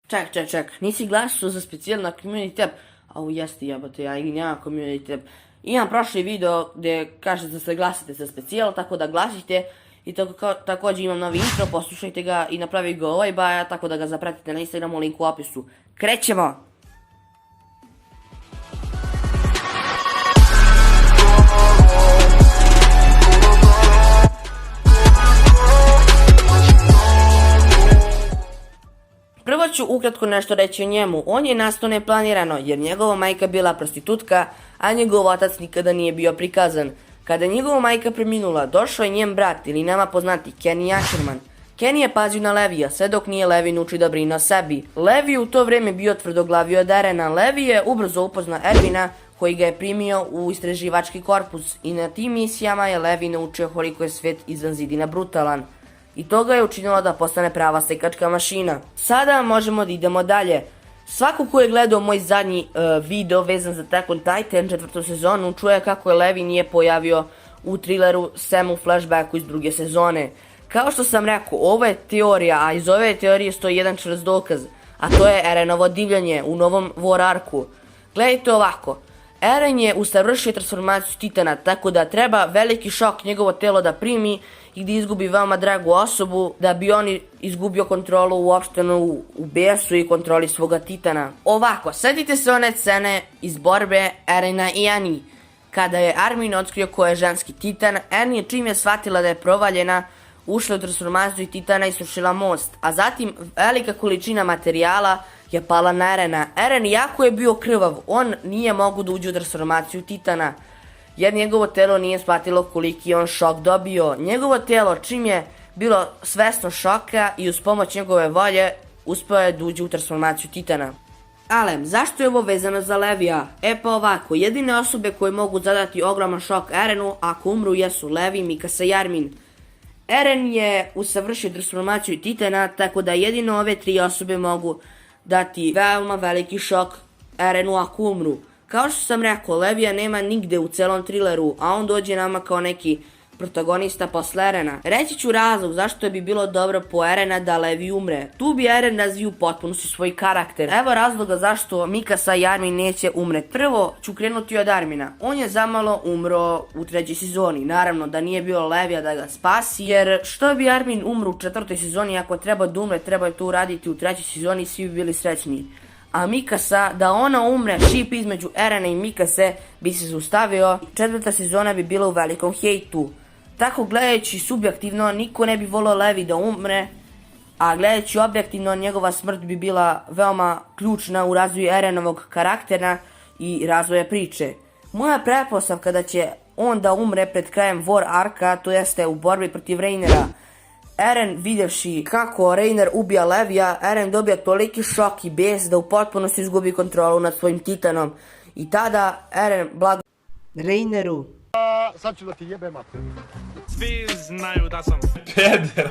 Ček, nisi glasao za specijal na community tab? Au, jeste jebote, ja nemam community tab. Imam prošli video gdje kažete da se glasite za specijal, tako da glasite. I također imam novi intro, poslušajte ga i napravi ga ovaj baja, tako da ga zapratite na Instagramu, link u opisu. Krećemo! Prvo ću ukratko nešto reći o njemu. On je nastao neplanirano jer njegova majka bila prostitutka, a njegov otac nikada nije bio prikazan. Kada je njegova majka preminula, došao je njen brat ili nama poznati Kenny Ackerman. Kenny je pazio na Levija, sve dok nije Levi naučio da brine o sebi. Levi u to vrijeme bio tvrdoglavio od Erena. Levi je ubrzo upoznao Ervina, koji ga je primio u istraživački korpus i na tim misijama je Levi naučio koliko je svijet izvan zidina brutalan. I to ga je učinilo da postane prava sekačka mašina. Sada možemo da idemo dalje. Svako ko je gledao moj zadnji video vezan za Attack on Titan 4. sezonu čuje kako je Levi nije pojavio u trileru sem u flashbacku iz 2. sezone. Kao što sam rekao, ovo je teorija, a iz ove teorije stoji jedan čvrst dokaz, a to je Erenovo divljanje u novom War arku. Gledajte ovako, Eren je usavršio transformaciju Titana, tako da treba veliki šok njegovo telo da primi i da izgubi veoma dragu osobu, da bi on izgubio kontrolu uopšteno u besu i kontroli svoga Titana. Ovako, sjetite se one scene iz borbe Erena i Annie. Kada je Armin otkrio ko je ženski Titan, Annie čim je shvatila da je provaljena, ušla u transformaciju Titana i srušila most, a zatim velika količina materijala je pala na Erena. Eren jako je bio krvav, on nije mogao da uđe u transformaciju Titana, jer njegovo telo nije shvatilo koliki je on šok dobio. Njegovo telo čim je bilo svesno šoka i uz pomoć njegove volje uspio je da uđe u transformaciju Titana. Ale, zašto je ovo vezano za Levija? Pa ovako, jedine osobe koje mogu zadati ogroman šok Erenu ako umru jesu Levi, Mikasa i Armin. Eren je usavršio transformaciju Titana, tako da jedino ove 3 osobe mogu dati veoma veliki šok Erenu ako umru. Kao što sam rekao, Levija nema nigde u celom trileru, a on dođe nama kao neki protagonista posle Erena. Reći ću razlog zašto bi bilo dobro po Erena da Levi umre. Tu bi Eren razvio potpunosti svoj karakter. Evo razloga zašto Mikasa i Armin neće umret. Prvo ću krenuti od Armina. On je zamalo umro u 3. sezoni. Naravno da nije bilo Levija da ga spasi, jer što bi Armin umru u 4. sezoni ako treba da umre, treba je to uraditi u 3. sezoni i svi bi bili srećni. A Mikasa, da ona umre, šip između Erena i Mikase bi se zaustavio, 4. sezona bi bila u velikom hejtu. Tako gledajući subjektivno, niko ne bi volio Levi da umre, a gledajući objektivno, njegova smrt bi bila veoma ključna u razvoju Erenovog karaktera i razvoja priče. Moja pretpostavka da će on da umre pred krajem War arka, to jeste u borbi protiv Rainera. Eren vidjevši kako Rainer ubija Levija, Eren dobija toliki šok i bes da u potpunosti izgubi kontrolu nad svojim Titanom. I tada Eren blago Raineru. Sad ću da ti jebem mater. Svi znaju da sam peder.